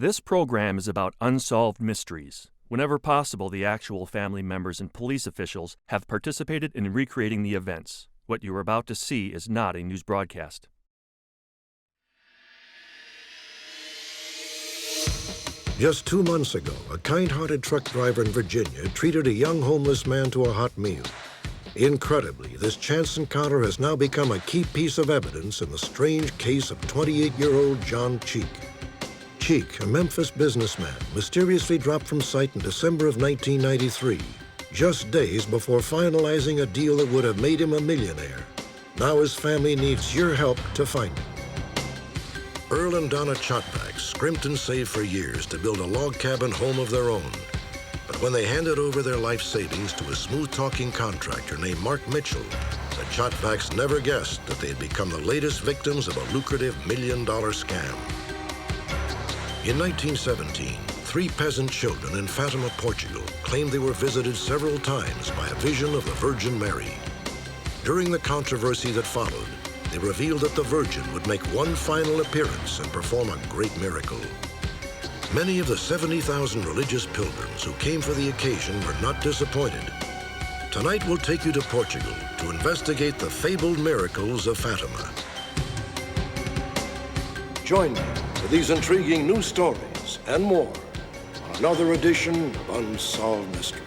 This program is about unsolved mysteries. Whenever possible, the actual family members and police officials have participated in recreating the events. What you are about to see is not a news broadcast. Just 2 months ago, a kind-hearted truck driver in Virginia treated a young homeless man to a hot meal. Incredibly, this chance encounter has now become a key piece of evidence in the strange case of 28-year-old John Cheek. Cheek, a Memphis businessman, mysteriously dropped from sight in December of 1993, just days before finalizing a deal that would have made him a millionaire. Now his family needs your help to find him. Earl and Donna Chotvax scrimped and saved for years to build a log cabin home of their own. But when they handed over their life savings to a smooth-talking contractor named Mark Mitchell, the Chotvax never guessed that they had become the latest victims of a lucrative million-dollar scam. In 1917, 3 peasant children in Fatima, Portugal, claimed they were visited several times by a vision of the Virgin Mary. During the controversy that followed, they revealed that the Virgin would make one final appearance and perform a great miracle. Many of the 70,000 religious pilgrims who came for the occasion were not disappointed. Tonight we'll take you to Portugal to investigate the fabled miracles of Fatima. Join me for these intriguing new stories and more on another edition of Unsolved Mysteries.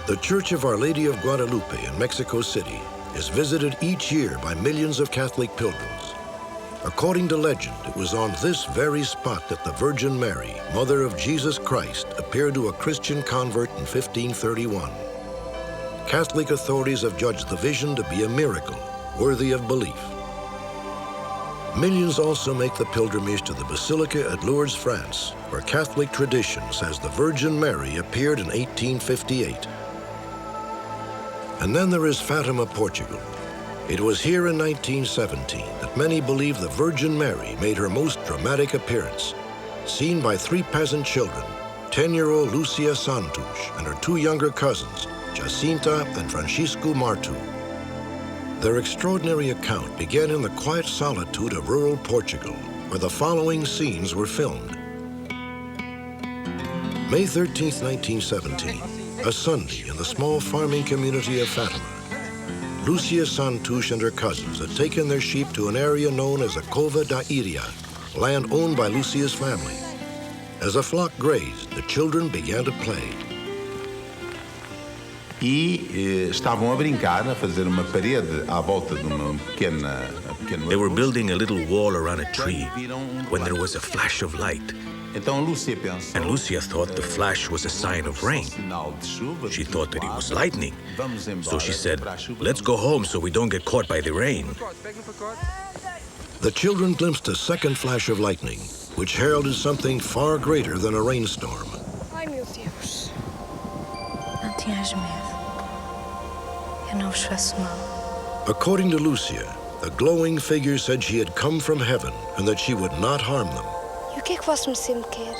The Church of Our Lady of Guadalupe in Mexico City is visited each year by millions of Catholic pilgrims. According to legend, it was on this very spot that the Virgin Mary, Mother of Jesus Christ, appeared to a Christian convert in 1531. Catholic authorities have judged the vision to be a miracle, worthy of belief. Millions also make the pilgrimage to the Basilica at Lourdes, France, where Catholic tradition says the Virgin Mary appeared in 1858. And then there is Fatima, Portugal. It was here in 1917 that many believe the Virgin Mary made her most dramatic appearance, seen by 3 peasant children, 10-year-old Lucia Santos and her 2 younger cousins, Jacinta and Francisco Martu. Their extraordinary account began in the quiet solitude of rural Portugal, where the following scenes were filmed. May 13, 1917. A Sunday in the small farming community of Fatima. Lucia Santos and her cousins had taken their sheep to an area known as the Cova da Iria, land owned by Lucia's family. As the flock grazed, the children began to play. Estavam a brincar, a fazer uma parede à volta de uma pequena... They were building a little wall around a tree when there was a flash of light. And Lucia thought the flash was a sign of rain. She thought that it was lightning. So she said, "Let's go home so we don't get caught by the rain." The children glimpsed a second flash of lightning, which heralded something far greater than a rainstorm. Ai, meu Deus. Não tenhas medo. Eu não vos faço mal. According to Lucia, the glowing figure said she had come from heaven and that she would not harm them. E o que é que Vossa Mercê me quer?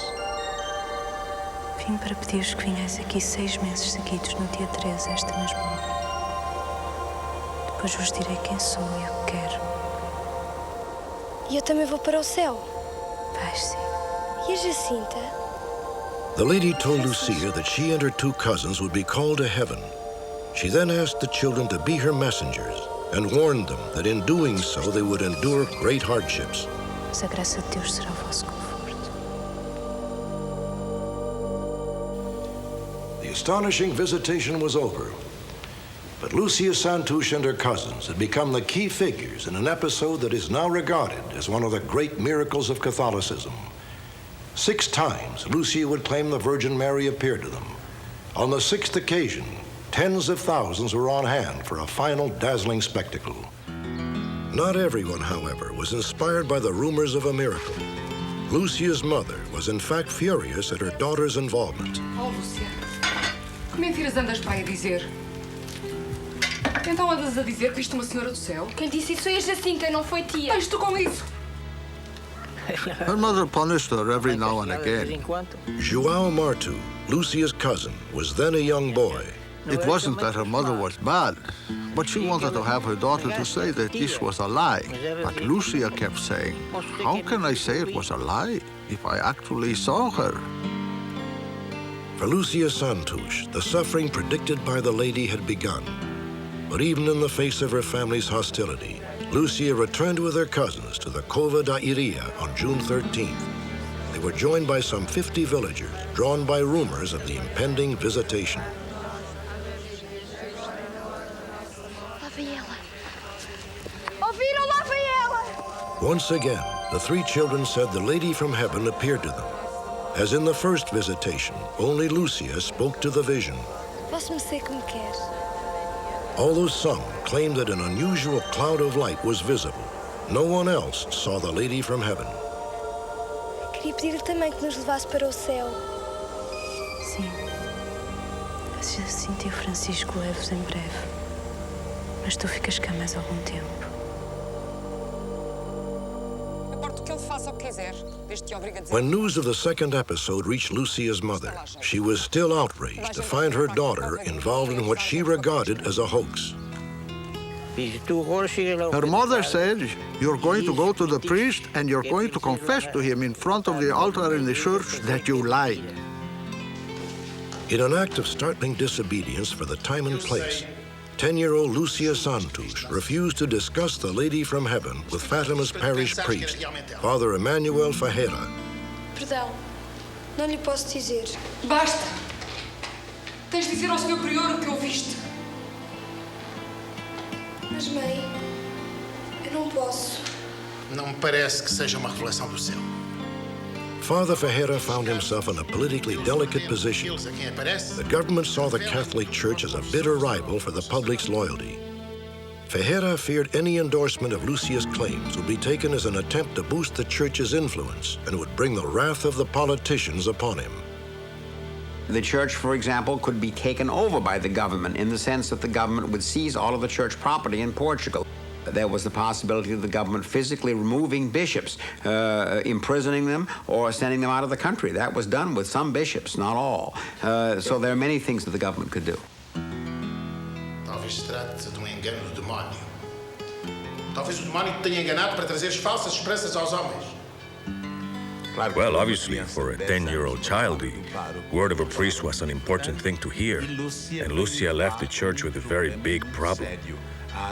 Vim para pedir-vos que vinhais aqui 6 meses seguidos no dia 13, esta mesma hora. Depois vos direi quem sou e o que quero. E eu também vou para o céu. Vais sim. E a Jacinta? The lady told Lucia that she and her 2 cousins would be called to heaven. She then asked the children to be her messengers and warned them that in doing so they would endure great hardships. Mas a graça de Deus será o vosso conforto. The astonishing visitation was over. But Lucia Santouche and her cousins had become the key figures in an episode that is now regarded as one of the great miracles of Catholicism. 6 times, Lucia would claim the Virgin Mary appeared to them. On the 6th occasion, tens of thousands were on hand for a final dazzling spectacle. Not everyone, however, was inspired by the rumors of a miracle. Lucia's mother was in fact furious at her daughter's involvement. Oh, Lúcia, que mentiras andas para aí a dizer? Então andas a dizer que viste uma senhora do céu? Quem disse isso foi a Jacinta, não foi tia. Tens tu com isso? Her mother punished her every now and again. João Martu, Lucia's cousin, was then a young boy. It wasn't that her mother was bad, but she wanted to have her daughter to say that this was a lie. But Lucia kept saying, how can I say it was a lie if I actually saw her? For Lucia Santouche, the suffering predicted by the lady had begun. But even in the face of her family's hostility, Lucia returned with her cousins to the Cova da Iria on June 13th. They were joined by some 50 villagers, drawn by rumors of the impending visitation. Once again, the 3 children said the lady from heaven appeared to them. As in the first visitation, only Lucia spoke to the vision. Posso-me ser como queres. Although some claimed that an unusual cloud of light was visible, no one else saw the lady from heaven. Queria pedir-lhe também que nos levasse para o céu. Sim. A Jacinta e o Francisco levo-os em breve. Mas tu ficas cá mais algum tempo. When news of the second episode reached Lucia's mother, she was still outraged to find her daughter involved in what she regarded as a hoax. Her mother said, you're going to go to the priest and you're going to confess to him in front of the altar in the church that you lied. In an act of startling disobedience for the time and place, 10-year-old Lucia Santouche refused to discuss the lady from heaven with Fatima's parish priest, Father Emmanuel Ferreira. Perdão, não lhe posso dizer. Basta! Tens de dizer ao Sr. Prior o que ouviste. Mas, mãe, eu não posso. Não me parece que seja uma revelação do céu. Father Ferreira found himself in a politically delicate position. The government saw the Catholic Church as a bitter rival for the public's loyalty. Ferreira feared any endorsement of Lucia's claims would be taken as an attempt to boost the Church's influence and would bring the wrath of the politicians upon him. The church, for example, could be taken over by the government in the sense that the government would seize all of the church property in Portugal. There was the possibility of the government physically removing bishops, imprisoning them, or sending them out of the country. That was done with some bishops, not all. So there are many things that the government could do. Talvez se trate de engano do demónio. Talvez o demónio te tenha enganado para trazer falsas esperanças aos homens. Well, obviously, for a 10-year-old child, the word of a priest was an important thing to hear. And Lucia left the church with a very big problem.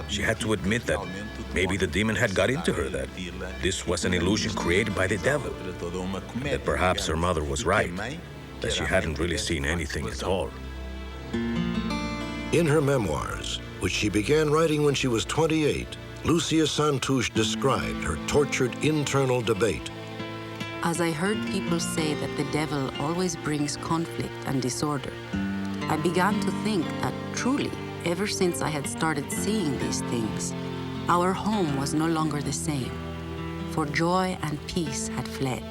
She had to admit that maybe the demon had got into her, that this was an illusion created by the devil, and that perhaps her mother was right, that she hadn't really seen anything at all. In her memoirs, which she began writing when she was 28, Lucia Santouche described her tortured internal debate. As I heard people say that the devil always brings conflict and disorder, I began to think that truly, ever since I had started seeing these things, our home was no longer the same, for joy and peace had fled.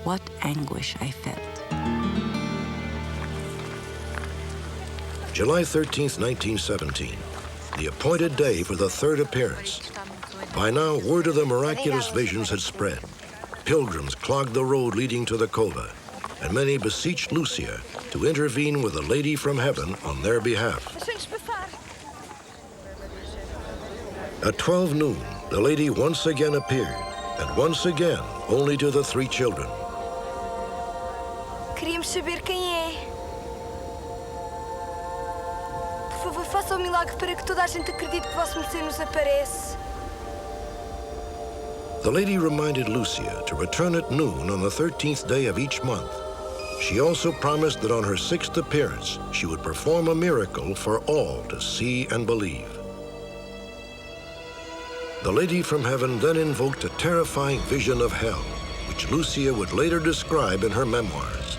What anguish I felt. July 13th, 1917, the appointed day for the third appearance. By now, word of the miraculous visions had spread. Pilgrims clogged the road leading to the Cova, and many beseeched Lucia to intervene with the lady from heaven on their behalf. At 12 noon, the lady once again appeared, and once again, only to the 3 children. Queríamos saber quem é. Por favor, faça o milagre para que toda a gente acredite que Vosso Mercê nos aparece. The lady reminded Lucia to return at noon on the 13th day of each month. She also promised that on her 6th appearance, she would perform a miracle for all to see and believe. The Lady from Heaven then invoked a terrifying vision of hell, which Lucia would later describe in her memoirs.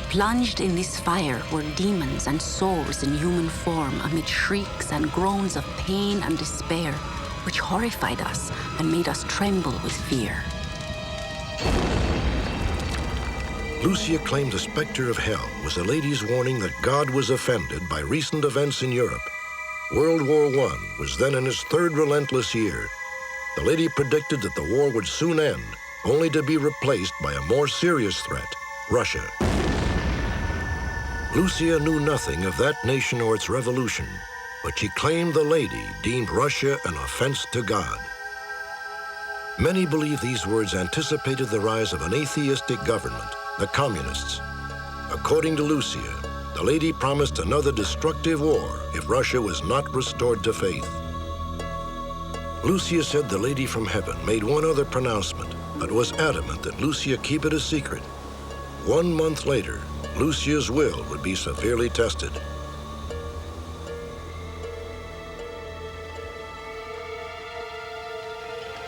Plunged in this fire were demons and souls in human form amid shrieks and groans of pain and despair, which horrified us and made us tremble with fear. Lucia claimed the specter of hell was a lady's warning that God was offended by recent events in Europe. World War I was then in its 3rd relentless year. The lady predicted that the war would soon end, only to be replaced by a more serious threat, Russia. Lucia knew nothing of that nation or its revolution, but she claimed the lady deemed Russia an offense to God. Many believe these words anticipated the rise of an atheistic government, the Communists. According to Lucia, the lady promised another destructive war if Russia was not restored to faith. Lucia said the Lady from Heaven made one other pronouncement, but was adamant that Lucia keep it a secret. 1 month later, Lucia's will would be severely tested.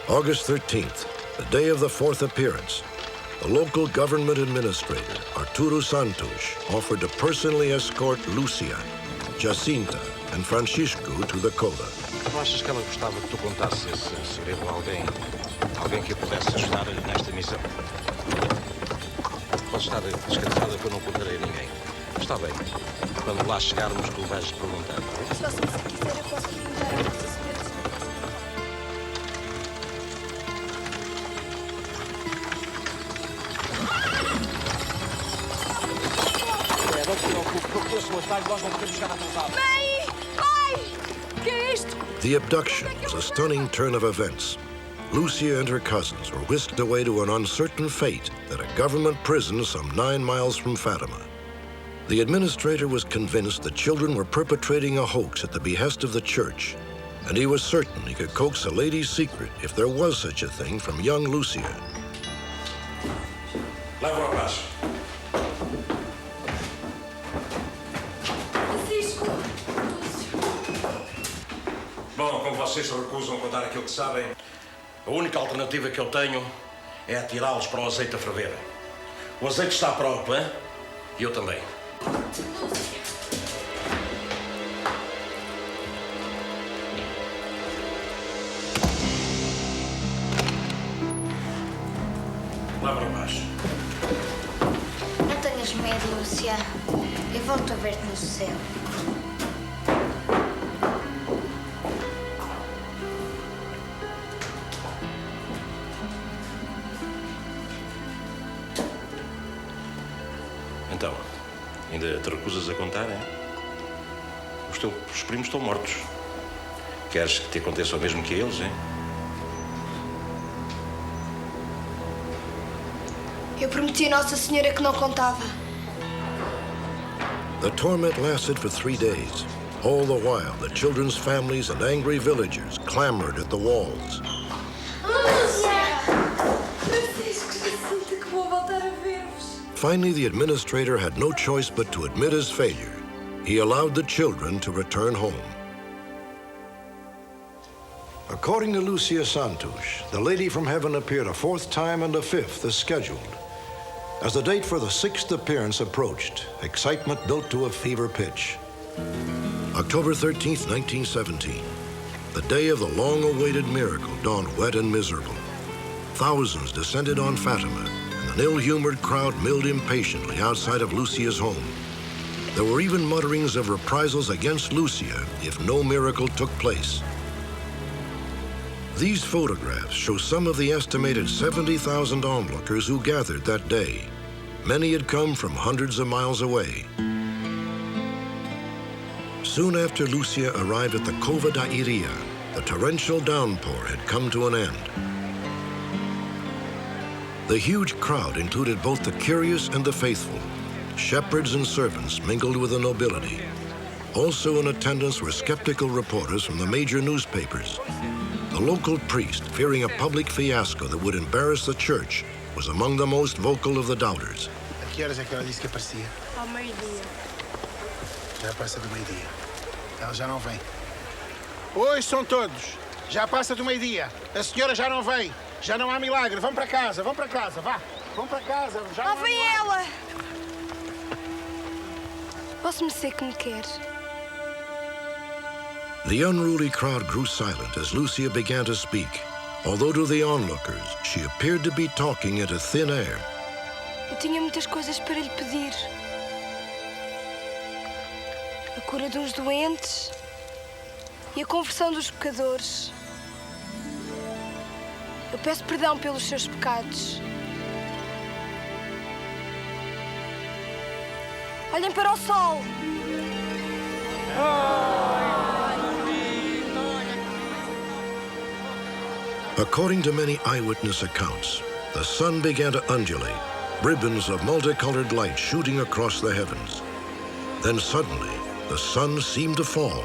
August 13th, the day of the 4th appearance, the local government administrator, Arturo Santos, offered to personally escort Lucia, Jacinta, and Francisco to the coda. Não achas que ela gostava que tu contasses esse segredo a alguém? Alguém que a pudesse ajudar nesta missão? Podes estar descansada que eu não contarei a ninguém. Está bem. Quando lá chegarmos, tu vais perguntar. Se você quiser, eu posso perguntar a você. Mãe! Pai! Que é isto? The abduction was a stunning turn of events. Lucia and her cousins were whisked away to an uncertain fate at a government prison some 9 miles from Fatima. The administrator was convinced the children were perpetrating a hoax at the behest of the church, and he was certain he could coax a lady's secret, if there was such a thing, from young Lucia. Leva-o a paz. Bom, como vocês se recusam a contar aquilo que sabem, a única alternativa que eu tenho é atirá-los para o azeite a ferver. O azeite está pronto, hein? E eu também. Leva-o a paz. Não tenhas medo, Lucia. Eu volto a ver-te no céu. Então, ainda te recusas a contar, é? Os teus primos estão mortos. Queres que te aconteça o mesmo que a eles, é? Eu prometi a Nossa Senhora que não contava. The torment lasted for 3 days. All the while, the children's families and angry villagers clamored at the walls. Finally, the administrator had no choice but to admit his failure. He allowed the children to return home. According to Lucia Santos, the Lady from Heaven appeared a 4th time and a 5th as scheduled. As the date for the 6th appearance approached, excitement built to a fever pitch. October 13th, 1917, the day of the long-awaited miracle dawned wet and miserable. Thousands descended on Fatima, and an ill-humored crowd milled impatiently outside of Lucia's home. There were even mutterings of reprisals against Lucia if no miracle took place. These photographs show some of the estimated 70,000 onlookers who gathered that day. Many had come from hundreds of miles away. Soon after Lucia arrived at the Cova da Iria, the torrential downpour had come to an end. The huge crowd included both the curious and the faithful. Shepherds and servants mingled with the nobility. Also in attendance were skeptical reporters from the major newspapers. The local priest, fearing a public fiasco that would embarrass the church, was among the most vocal of the doubters. Que horas é que ela disse que aparecia? Ao meio-dia. Já passa do meio-dia. Ela já não vem. Oi, são todos. Já passa do meio-dia. A senhora já não vem. Já não há milagre. Vão para casa, vá. Vão para casa. Já Lá não há vem milagre. ela! Posso-me ser que me quer? The unruly crowd grew silent as Lucia began to speak, although to the onlookers, she appeared to be talking into thin air. Eu tinha muitas coisas para lhe pedir. A cura de uns doentes e a conversão dos pecadores. Eu peço perdão pelos seus pecados. Olhem para o sol. According to many eyewitness accounts, the sun began to undulate, ribbons of multicolored light shooting across the heavens. Then suddenly, the sun seemed to fall.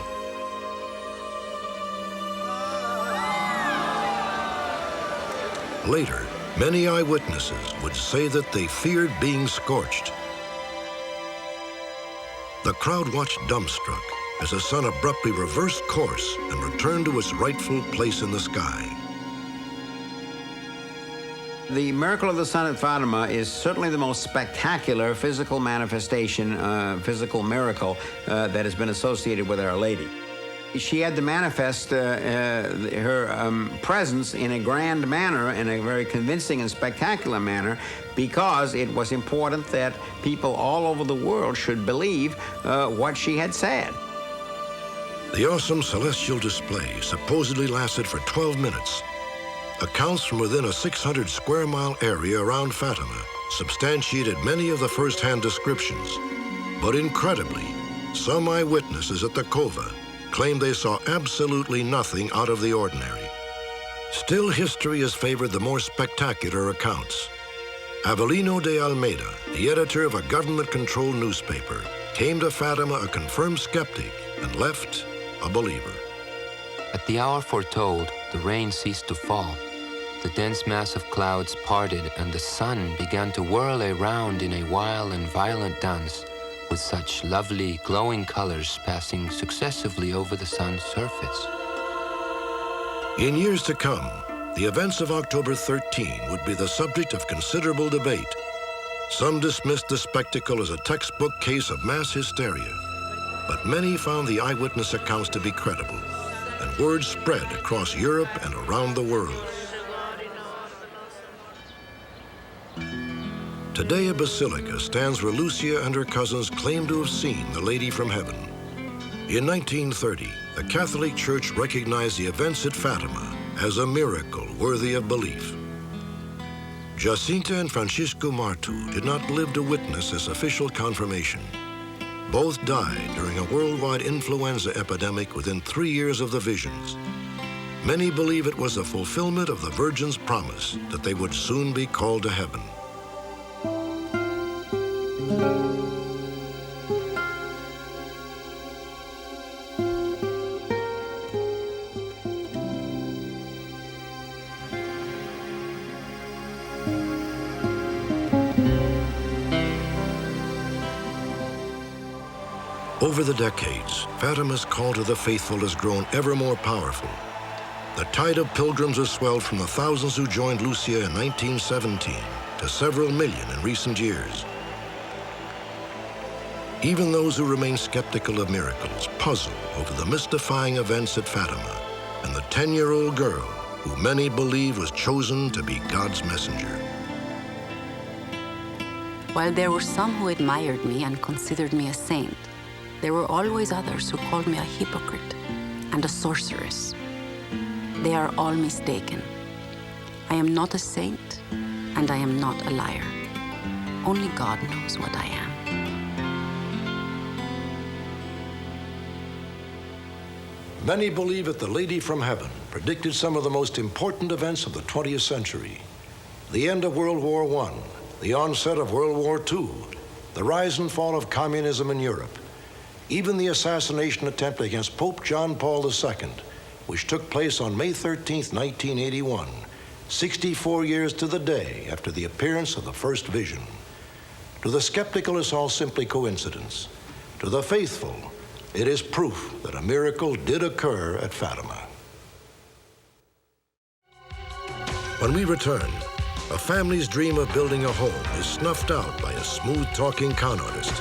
Later, many eyewitnesses would say that they feared being scorched. The crowd watched dumbstruck as the sun abruptly reversed course and returned to its rightful place in the sky. The miracle of the sun at Fatima is certainly the most spectacular physical manifestation, physical miracle that has been associated with Our Lady. She had to manifest her presence in a grand manner, in a very convincing and spectacular manner, because it was important that people all over the world should believe what she had said. The awesome celestial display supposedly lasted for 12 minutes. Accounts from within a 600-square-mile area around Fatima substantiated many of the first-hand descriptions. But incredibly, some eyewitnesses at the Cova claimed they saw absolutely nothing out of the ordinary. Still, history has favored the more spectacular accounts. Avelino de Almeida, the editor of a government-controlled newspaper, came to Fatima a confirmed skeptic and left a believer. At the hour foretold, the rain ceased to fall. The dense mass of clouds parted, and the sun began to whirl around in a wild and violent dance, with such lovely, glowing colors passing successively over the sun's surface. In years to come, the events of October 13 would be the subject of considerable debate. Some dismissed the spectacle as a textbook case of mass hysteria, but many found the eyewitness accounts to be credible, and word spread across Europe and around the world. Today, a basilica stands where Lucia and her cousins claim to have seen the Lady from Heaven. In 1930, the Catholic Church recognized the events at Fatima as a miracle worthy of belief. Jacinta and Francisco Martu did not live to witness this official confirmation. Both died during a worldwide influenza epidemic within 3 years of the visions. Many believe it was a fulfillment of the Virgin's promise that they would soon be called to heaven. Over the decades, Fatima's call to the faithful has grown ever more powerful. The tide of pilgrims has swelled from the thousands who joined Lucia in 1917 to several million in recent years. Even those who remain skeptical of miracles puzzle over the mystifying events at Fatima and the 10-year-old girl who many believe was chosen to be God's messenger. While there were some who admired me and considered me a saint, there were always others who called me a hypocrite and a sorceress. They are all mistaken. I am not a saint, and I am not a liar. Only God knows what I am. Many believe that the Lady from Heaven predicted some of the most important events of the 20th century. The end of World War I, the onset of World War II, the rise and fall of communism in Europe, even the assassination attempt against Pope John Paul II, which took place on May 13, 1981, 64 years to the day after the appearance of the first vision. To the skeptical, it's all simply coincidence. To the faithful, it is proof that a miracle did occur at Fatima. When we return, a family's dream of building a home is snuffed out by a smooth-talking con artist.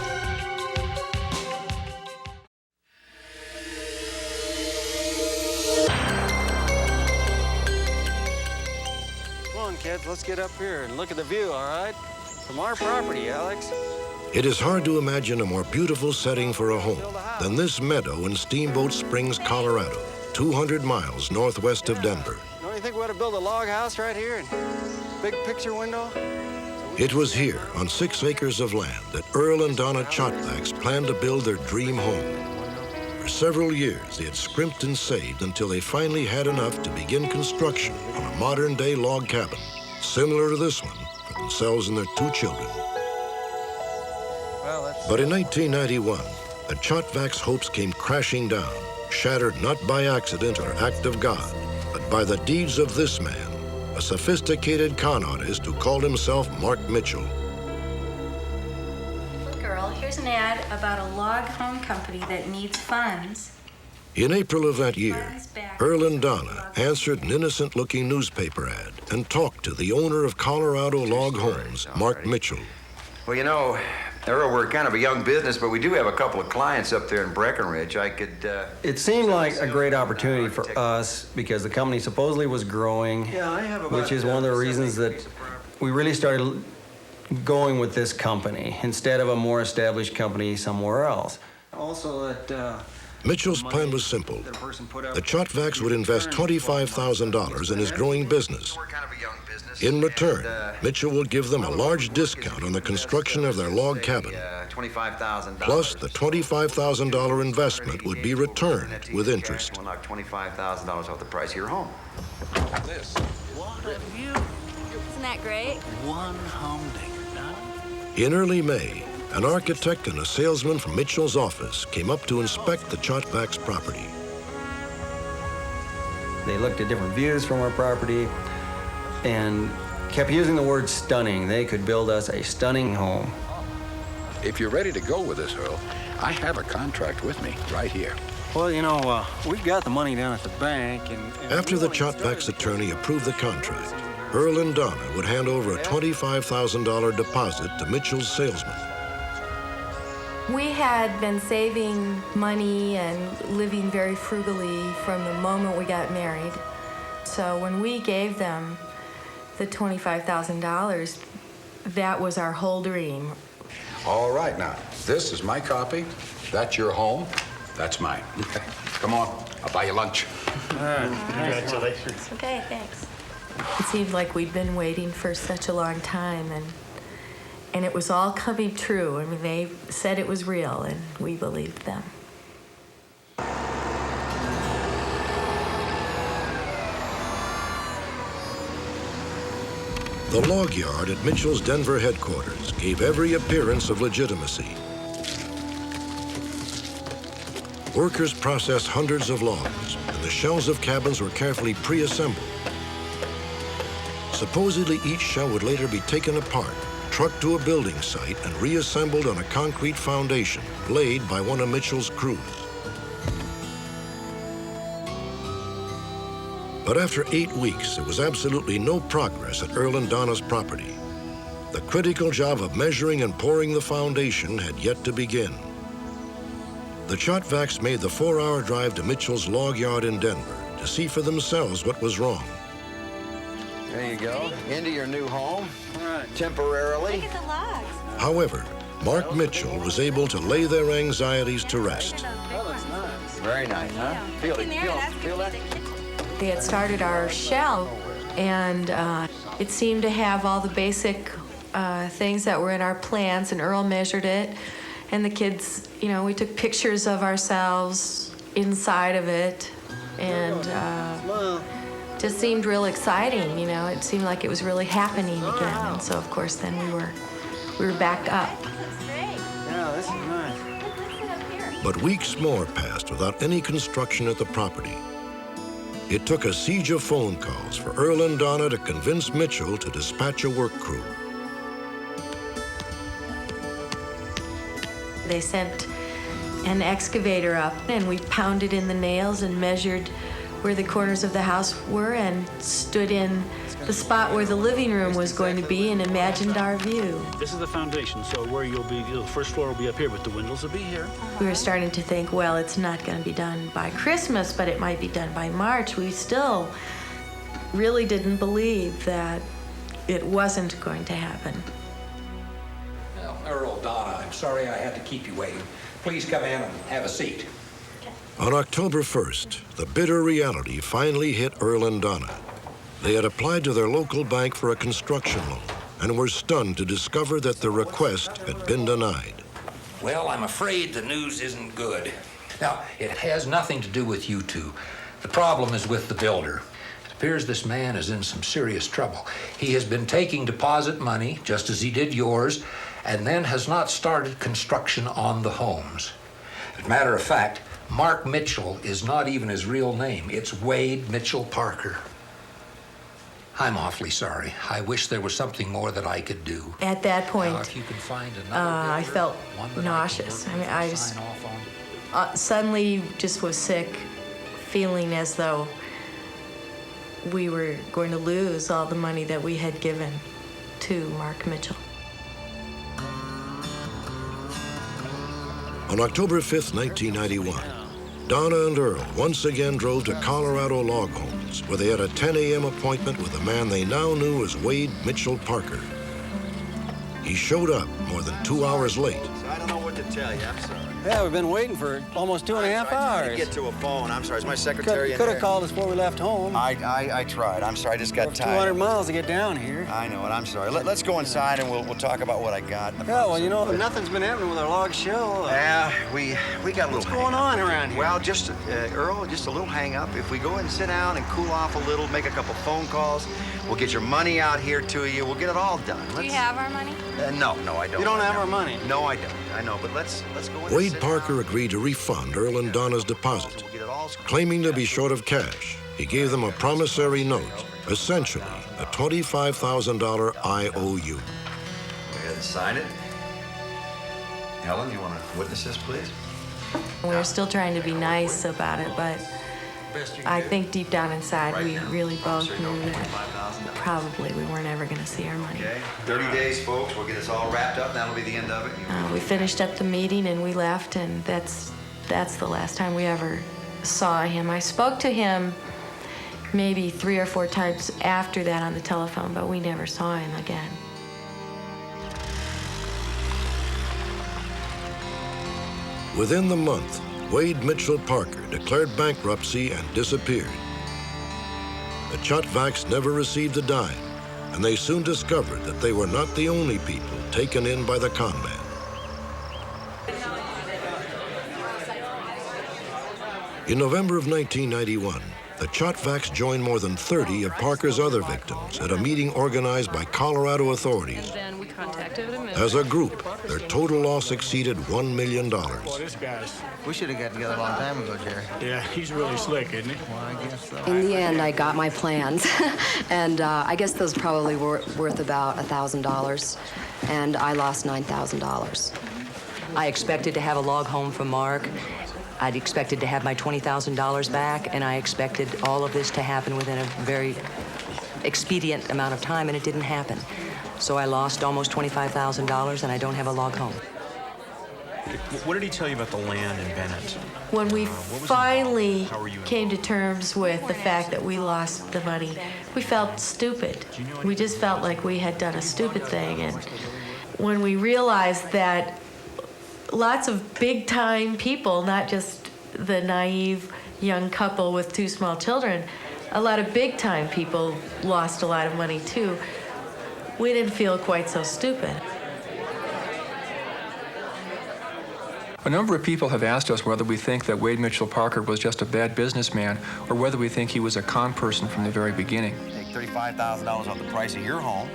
Come on, kids, let's get up here and look at the view, all right? From our property, Alex. It is hard to imagine a more beautiful setting for a home than this meadow in Steamboat Springs, Colorado, 200 miles northwest of Denver. Don't you think we ought to build a log house right here and big picture window? It was here, on 6 acres of land, that Earl and Donna Chotvax planned to build their dream home. For several years, they had scrimped and saved until they finally had enough to begin construction on a modern-day log cabin, similar to this one, for themselves and their 2 children. But in 1991, the Chotvax hopes came crashing down, shattered not by accident or act of God, but by the deeds of this man, a sophisticated con artist who called himself Mark Mitchell. Look, girl, here's an ad about a log home company that needs funds. In April of that year, Earl and Donna answered an innocent-looking newspaper ad and talked to the owner of Colorado Log Homes, Mark Mitchell. Well, you know, Earl, we're kind of a young business, but we do have a couple of clients up there in Breckenridge. I could, It seemed like a great opportunity for us because the company supposedly was growing, which is one of the reasons that we really started going with this company instead of a more established company somewhere else. Also, that Mitchell's plan was simple. The Chotvax would invest $25,000 in his growing business. In return, Mitchell would give them a large discount on the construction of their log cabin. Plus, the $25,000 investment would be returned with interest. We'll knock $25,000 off the price of your home. This. What a view. Isn't that great? One humdinger. In early May, an architect and a salesman from Mitchell's office came up to inspect the Chotvax property. they looked at different views from our property and kept using the word stunning. They could build us a stunning home. If you're ready to go with this, Earl, I have a contract with me right here. Well, you know, we've got the money down at the bank, and After the Chotvax attorney approved the contract, Earl and Donna would hand over a $25,000 deposit to Mitchell's salesman. We had been saving money and living very frugally from the moment we got married. So when we gave them the $25,000, that was our whole dream. All right, now, this is my copy. That's your home. That's mine. Come on, I'll buy you lunch. Congratulations. Okay, thanks. It seemed like we'd been waiting for such a long time, and it was all coming true. I mean, they said it was real, and we believed them. The log yard at Mitchell's Denver headquarters gave every appearance of legitimacy. Workers processed hundreds of logs, and the shells of cabins were carefully pre-assembled. Supposedly, each shell would later be taken apart, trucked to a building site, and reassembled on a concrete foundation laid by one of Mitchell's crews. But after 8 weeks, there was absolutely no progress at Earl and Donna's property. The critical job of measuring and pouring the foundation had yet to begin. The Chotvax made the 4-hour drive to Mitchell's log yard in Denver to see for themselves what was wrong. There you go, into your new home, temporarily. Look at the logs. However, Mark Mitchell was able to lay their anxieties to rest. Very nice, huh? Feel it, feel that. They had started our shell, and it seemed to have all the basic things that were in our plans, and Earl measured it. And the kids, you know, we took pictures of ourselves inside of it, and just seemed real exciting, you know. It seemed like it was really happening again. And so, of course, then we were back up. Yeah, this is nice. But weeks more passed without any construction at the property. It took a siege of phone calls for Earl and Donna to convince Mitchell to dispatch a work crew. They sent an excavator up, and we pounded in the nails and measured where the corners of the house were and stood in the spot where the living room was going to be and imagined our view. This is the foundation, so where you'll be, the first floor will be up here, but the windows will be here. We were starting to think, well, it's not going to be done by Christmas, but it might be done by March. We still really didn't believe that it wasn't going to happen. Well, Earl, Donna, I'm sorry I had to keep you waiting. Please come in and have a seat. On October 1st, the bitter reality finally hit Earl and Donna. They had applied to their local bank for a construction loan and were stunned to discover that their request had been denied. Well, I'm afraid the news isn't good. Now, it has nothing to do with you two. The problem is with the builder. It appears this man is in some serious trouble. He has been taking deposit money, just as he did yours, and then has not started construction on the homes. As a matter of fact, Mark Mitchell is not even his real name. It's Wade Mitchell Parker. I'm awfully sorry. I wish there was something more that I could do. At that point, now, if you can find another I felt nauseous. I just suddenly just was sick, feeling as though we were going to lose all the money that we had given to Mark Mitchell. On October 5th, 1991, Donna and Earl once again drove to Colorado Log Homes, where they had a 10 a.m. appointment with a man they now knew as Wade Mitchell Parker. He showed up more than 2 hours late. I don't know what to tell you. I'm sorry. Yeah, we've been waiting for almost 2.5 hours. I tried to get to a phone. I'm sorry. Is my secretary in Could have there? called us before we left home. I tried. I'm sorry. I just got tired. 200 miles to get down here. I know it. I'm sorry. Let's go inside and we'll talk about what I got. Yeah, well, you know, nothing's been happening with our log show. Yeah, we got a little. What's going on around here? Well, just Earl, just a little hang up. If we go and sit down and cool off a little, make a couple phone calls, we'll get your money out here to you. We'll get it all done. Do you have our money? No, I don't. You don't have our money? No, I don't. I know, but let's go in. Wade Parker agreed to refund Earl and Donna's deposit. Claiming to be short of cash, he gave them a promissory note, essentially a $25,000 IOU. Go ahead and sign it. Helen, you want to witness this, please? We were still trying to be nice about it, but I think deep down inside we really both knew that probably we weren't ever going to see our money. Okay, 30 days, folks. We'll get this all wrapped up. That'll be the end of it. We finished up the meeting and we left, and that's the last time we ever saw him. I spoke to him maybe 3 or 4 times after that on the telephone, but we never saw him again. Within the month, Wade Mitchell Parker declared bankruptcy and disappeared. The Chotvaks never received a dime, and they soon discovered that they were not the only people taken in by the con man. In November of 1991, the Chotvaks joined more than 30 of Parker's other victims at a meeting organized by Colorado authorities. Then we contacted him. As a group, their total loss exceeded $1 million. We should have got together a long time ago, Jerry. Yeah, he's really slick, isn't he? Well, I guess so. In the end, I got my plans, and I guess those probably were worth about $1,000, and I lost $9,000. I expected to have a log home from Mark. I'd expected to have my $20,000 back, and I expected all of this to happen within a very expedient amount of time, and it didn't happen. So I lost almost $25,000, and I don't have a log home. What did he tell you about the land in Bennett? When we finally came to terms with the fact that we lost the money, we felt stupid. We just felt like we had done a stupid thing. And when we realized that lots of big-time people, not just the naive young couple with 2 small children, a lot of big-time people lost a lot of money too, we didn't feel quite so stupid. A number of people have asked us whether we think that Wade Mitchell Parker was just a bad businessman or whether we think he was a con person from the very beginning. Take $35,000 off the price of your home.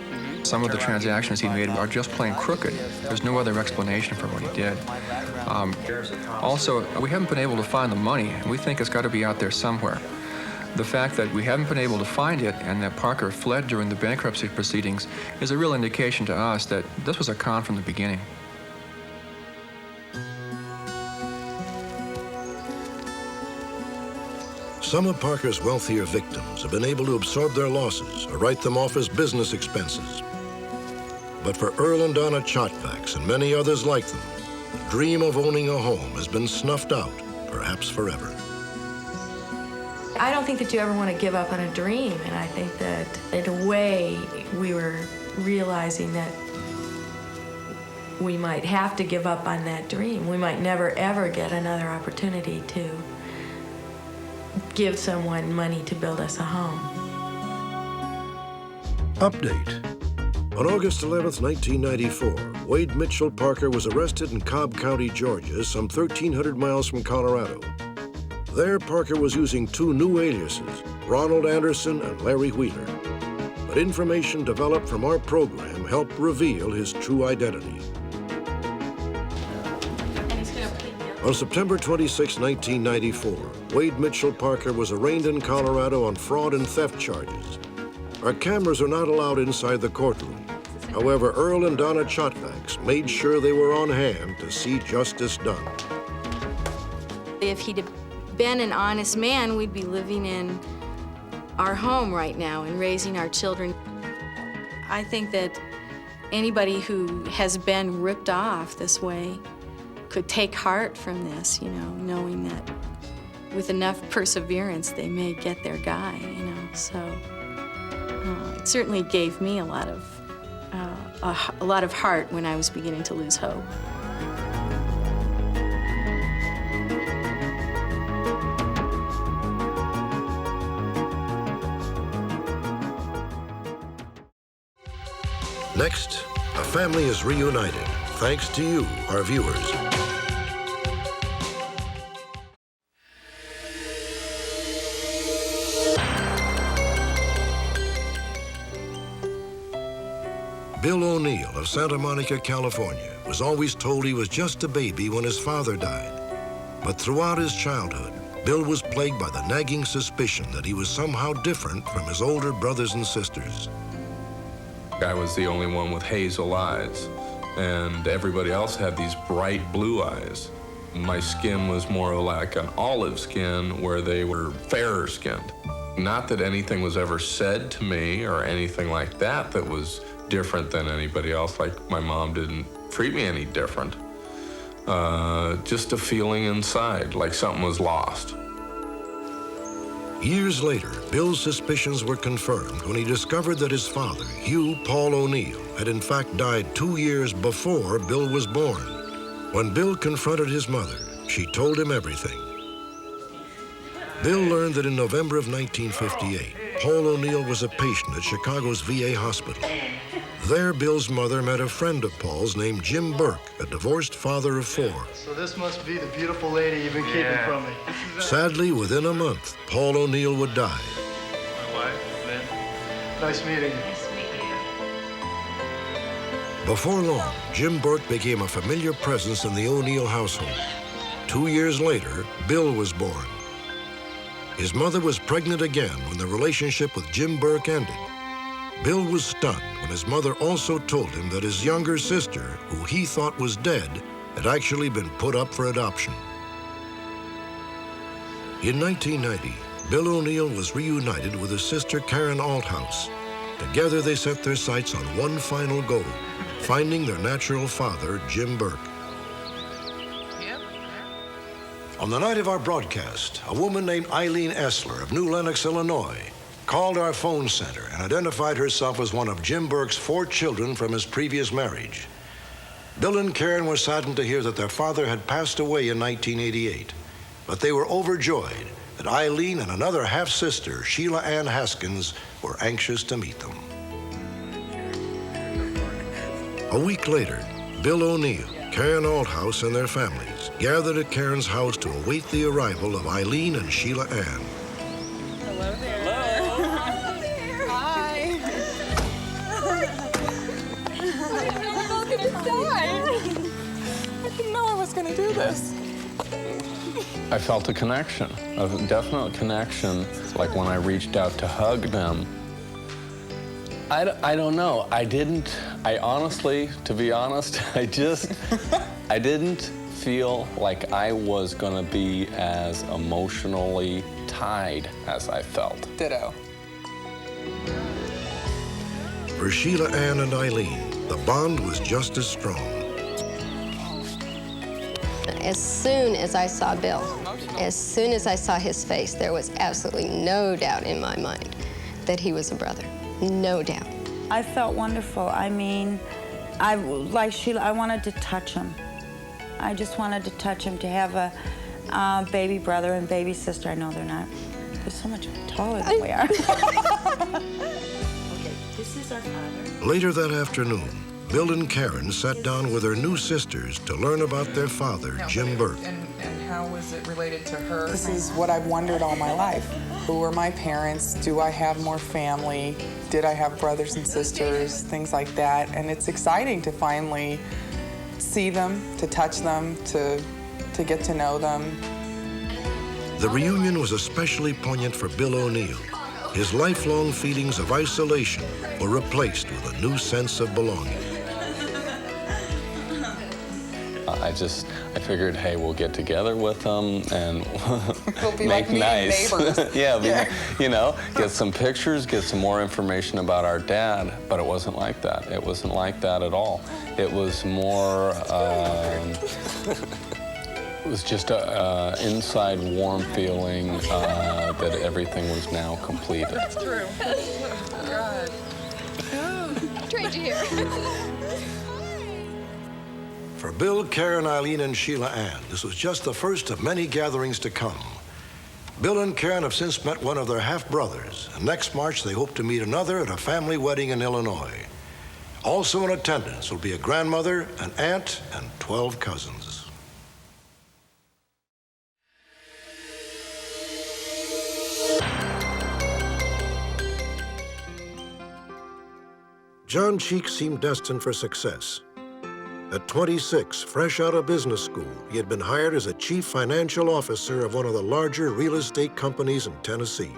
Some of the transactions he made are just plain crooked. There's no other explanation for what he did. Also, we haven't been able to find the money, and we think it's got to be out there somewhere. The fact that we haven't been able to find it and that Parker fled during the bankruptcy proceedings is a real indication to us that this was a con from the beginning. Some of Parker's wealthier victims have been able to absorb their losses or write them off as business expenses. But for Earl and Donna Chotvax and many others like them, the dream of owning a home has been snuffed out, perhaps forever. I don't think that you ever want to give up on a dream, and I think that in a way we were realizing that we might have to give up on that dream. We might never ever get another opportunity to give someone money to build us a home. Update. On August 11th, 1994, Wade Mitchell Parker was arrested in Cobb County, Georgia, some 1,300 miles from Colorado. There, Parker was using two new aliases, Ronald Anderson and Larry Wheeler. But information developed from our program helped reveal his true identity. On September 26, 1994, Wade Mitchell Parker was arraigned in Colorado on fraud and theft charges. Our cameras are not allowed inside the courtroom. However, Earl and Donna Chotvax made sure they were on hand to see justice done. If he'd have been an honest man, we'd be living in our home right now and raising our children. I think that anybody who has been ripped off this way could take heart from this, you know, knowing that with enough perseverance, they may get their guy, you know, so. It certainly gave me a lot of heart when I was beginning to lose hope. Next, a family is reunited, thanks to you, our viewers. Bill O'Neill of Santa Monica, California, was always told he was just a baby when his father died. But throughout his childhood, Bill was plagued by the nagging suspicion that he was somehow different from his older brothers and sisters. I was the only one with hazel eyes, and everybody else had these bright blue eyes. My skin was more like an olive skin, where they were fairer skinned. Not that anything was ever said to me or anything like that that was different than anybody else, like my mom didn't treat me any different. Just a feeling inside, like something was lost. Years later, Bill's suspicions were confirmed when he discovered that his father, Hugh Paul O'Neill, had in fact died 2 years before Bill was born. When Bill confronted his mother, she told him everything. Bill learned that in November of 1958, Paul O'Neill was a patient at Chicago's VA hospital. There, Bill's mother met a friend of Paul's named Jim Burke, a divorced father of 4. So this must be the beautiful lady you've been keeping from me. Sadly, within a month, Paul O'Neill would die. My wife, Lynn. Nice meeting you. Before long, Jim Burke became a familiar presence in the O'Neill household. 2 years later, Bill was born. His mother was pregnant again when the relationship with Jim Burke ended. Bill was stunned when his mother also told him that his younger sister, who he thought was dead, had actually been put up for adoption. In 1990, Bill O'Neill was reunited with his sister Karen Althouse. Together they set their sights on one final goal, finding their natural father, Jim Burke. On the night of our broadcast, a woman named Eileen Essler of New Lenox, Illinois, called our phone center and identified herself as one of Jim Burke's 4 children from his previous marriage. Bill and Karen were saddened to hear that their father had passed away in 1988, but they were overjoyed that Eileen and another half-sister, Sheila Ann Haskins, were anxious to meet them. A week later, Bill O'Neill, Karen Althouse, and their families gathered at Karen's house to await the arrival of Eileen and Sheila Ann. Hello there. Hello. Hi. I didn't know I was going to do this. I felt a connection, a definite connection, like when I reached out to hug them. I don't know. I honestly, to be honest, I didn't feel like I was gonna be as emotionally tied as I felt. Ditto. For Sheila Ann and Eileen, the bond was just as strong. As soon as I saw Bill, as soon as I saw his face, there was absolutely no doubt in my mind that he was a brother. No doubt. I felt wonderful. I mean, like Sheila, I wanted to touch him. I just wanted to touch him, to have a baby brother and baby sister. I know they're so much taller than we are. Okay, this is our father. Later that afternoon, Bill and Karen sat down with their new sisters to learn about their father, Jim Burke. And how was it related to her? This is what I've wondered all my life. Who were my parents? Do I have more family? Did I have brothers and sisters? Things like that. And it's exciting to finally see them, to touch them, to get to know them. The reunion was especially poignant for Bill O'Neill. His lifelong feelings of isolation were replaced with a new sense of belonging. I figured, hey, we'll get together with them and We'll be make like me nice. and neighbors. You know, get some pictures, get some more information about our dad, but it wasn't like that. It wasn't like that at all. It was more, it was just an inside warm feeling that everything was now completed. That's true. God. Trade you here. For Bill, Karen, Eileen, and Sheila Ann, this was just the first of many gatherings to come. Bill and Karen have since met one of their half-brothers, and next March they hope to meet another at a family wedding in Illinois. Also in attendance will be a grandmother, an aunt, and 12 cousins. John Cheek seemed destined for success. At 26, fresh out of business school, he had been hired as a chief financial officer of one of the larger real estate companies in Tennessee.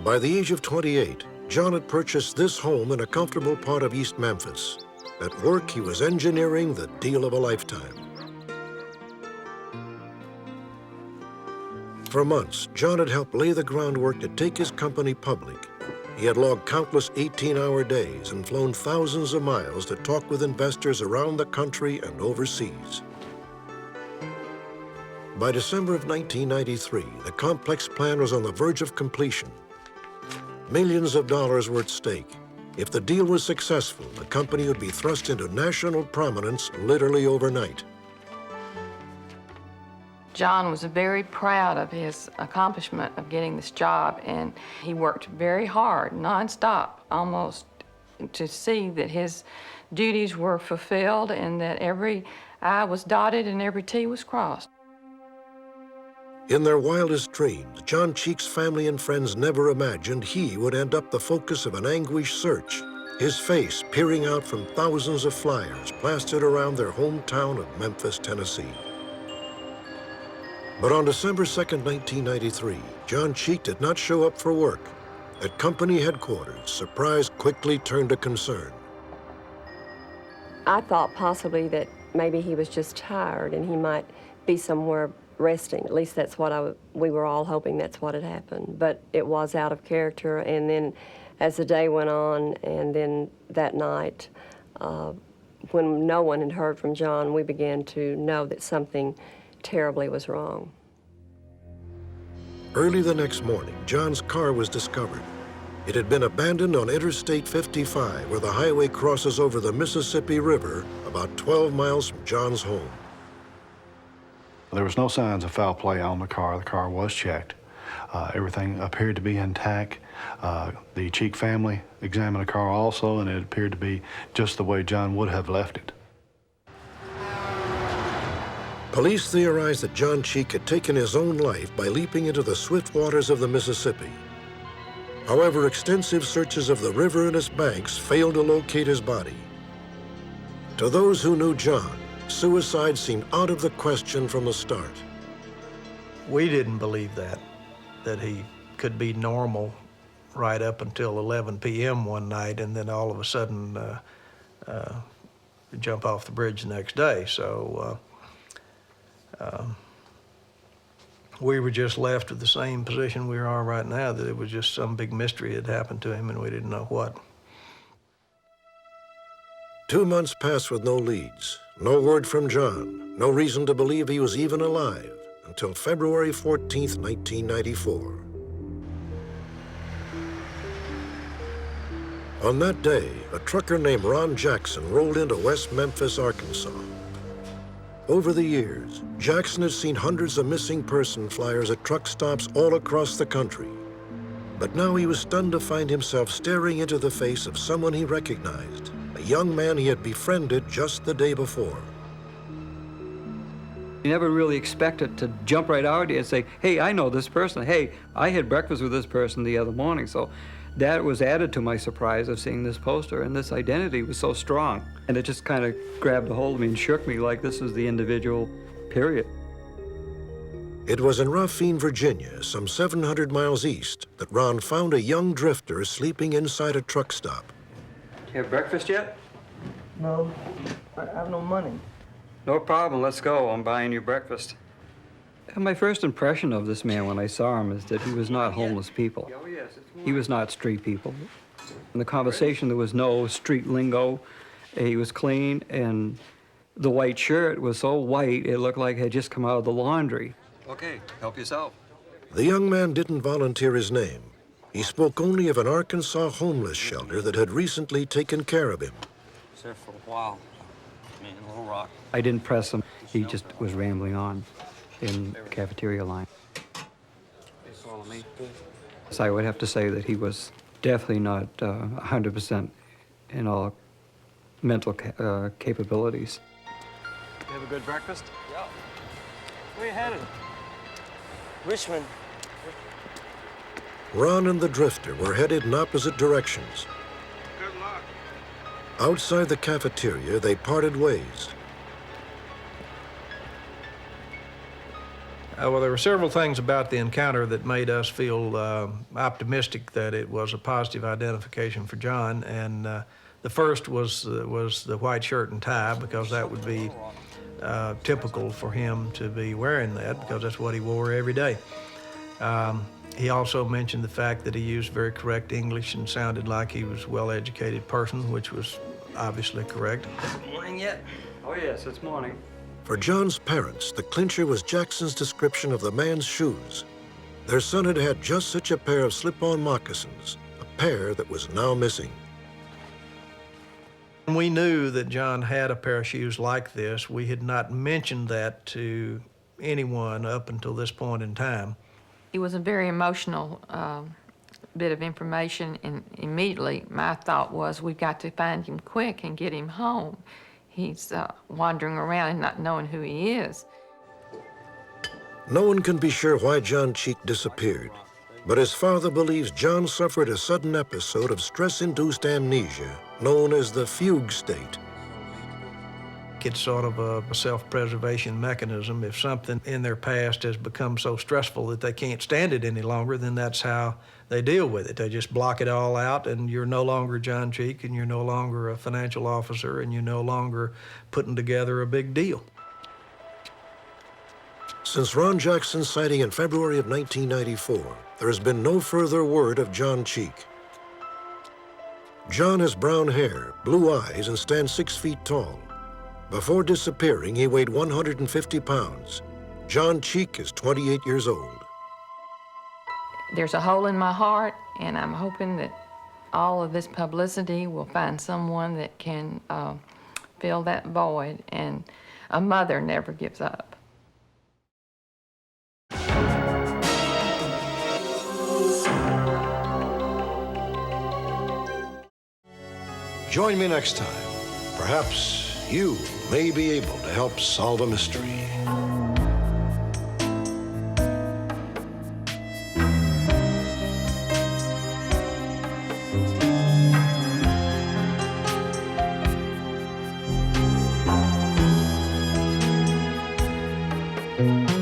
By the age of 28, John had purchased this home in a comfortable part of East Memphis. At work, he was engineering the deal of a lifetime. For months, John had helped lay the groundwork to take his company public. He had logged countless 18-hour days and flown thousands of miles to talk with investors around the country and overseas. By December of 1993, the complex plan was on the verge of completion. Millions of dollars were at stake. If the deal was successful, the company would be thrust into national prominence literally overnight. John was very proud of his accomplishment of getting this job, and he worked very hard, nonstop, almost, to see that his duties were fulfilled and that every I was dotted and every T was crossed. In their wildest dreams, John Cheek's family and friends never imagined he would end up the focus of an anguished search, his face peering out from thousands of flyers plastered around their hometown of Memphis, Tennessee. But on December 2nd, 1993, John Cheek did not show up for work. At company headquarters, surprise quickly turned to concern. I thought possibly that maybe he was just tired and he might be somewhere resting. At least that's what we were all hoping that's what had happened. But it was out of character, and then as the day went on, and then that night, when no one had heard from John, we began to know that something terribly was wrong. Early the next morning, John's car was discovered. It had been abandoned on Interstate 55, where the highway crosses over the Mississippi River, about 12 miles from John's home. There was no signs of foul play on the car. The car was checked. Everything appeared to be intact. The Cheek family examined the car also, and it appeared to be just the way John would have left it. Police theorized that John Cheek had taken his own life by leaping into the swift waters of the Mississippi. However, extensive searches of the river and its banks failed to locate his body. To those who knew John, suicide seemed out of the question from the start. We didn't believe that he could be normal right up until 11 p.m. one night, and then all of a sudden jump off the bridge the next day. So We were just left with the same position we are right now, that it was just some big mystery had happened to him and we didn't know what. 2 months passed with no leads, no word from John, no reason to believe he was even alive, until February 14th, 1994. On that day, a trucker named Ron Jackson rolled into West Memphis, Arkansas. Over the years, Jackson had seen hundreds of missing person flyers at truck stops all across the country. But now he was stunned to find himself staring into the face of someone he recognized, a young man he had befriended just the day before. You never really expected to jump right out and say, hey, I know this person. Hey, I had breakfast with this person the other morning. So that was added to my surprise of seeing this poster, and this identity was so strong. And it just kind of grabbed a hold of me and shook me like this was the individual, period. It was in Raphine, Virginia, some 700 miles east, that Ron found a young drifter sleeping inside a truck stop. You have breakfast yet? No, I have no money. No problem, let's go. I'm buying you breakfast. And my first impression of this man when I saw him is that he was not homeless people. He was not street people. In the conversation, there was no street lingo. He was clean, and the white shirt was so white, it looked like it had just come out of the laundry. Okay, help yourself. The young man didn't volunteer his name. He spoke only of an Arkansas homeless shelter that had recently taken care of him. I was there for a while. Man, Little Rock. I didn't press him. He just was rambling on in the cafeteria line. So I would have to say that he was definitely not 100% in all mental capabilities. You have a good breakfast? Yeah. Where you headed? Richmond. Ron and the drifter were headed in opposite directions. Good luck. Outside the cafeteria, they parted ways. Well, there were several things about the encounter that made us feel optimistic that it was a positive identification for John. And the first was the white shirt and tie, because that would be typical for him to be wearing that, because that's what he wore every day. He also mentioned the fact that he used very correct English and sounded like he was a well-educated person, which was obviously correct. Morning yet? Oh, yes, it's morning. For John's parents, the clincher was Jackson's description of the man's shoes. Their son had had just such a pair of slip-on moccasins, a pair that was now missing. We knew that John had a pair of shoes like this. We had not mentioned that to anyone up until this point in time. It was a very emotional bit of information, and immediately my thought was, we've got to find him quick and get him home. He's wandering around and not knowing who he is. No one can be sure why John Cheek disappeared, but his father believes John suffered a sudden episode of stress-induced amnesia known as the fugue state. It's sort of a self-preservation mechanism. If something in their past has become so stressful that they can't stand it any longer, then that's how they deal with it. They just block it all out, and you're no longer John Cheek, and you're no longer a financial officer, and you're no longer putting together a big deal. Since Ron Jackson's sighting in February of 1994, there has been no further word of John Cheek. John has brown hair, blue eyes, and stands 6 feet tall. Before disappearing, he weighed 150 pounds. John Cheek is 28 years old. There's a hole in my heart, and I'm hoping that all of this publicity will find someone that can fill that void, and a mother never gives up. Join me next time. Perhaps you may be able to help solve a mystery. Thank you.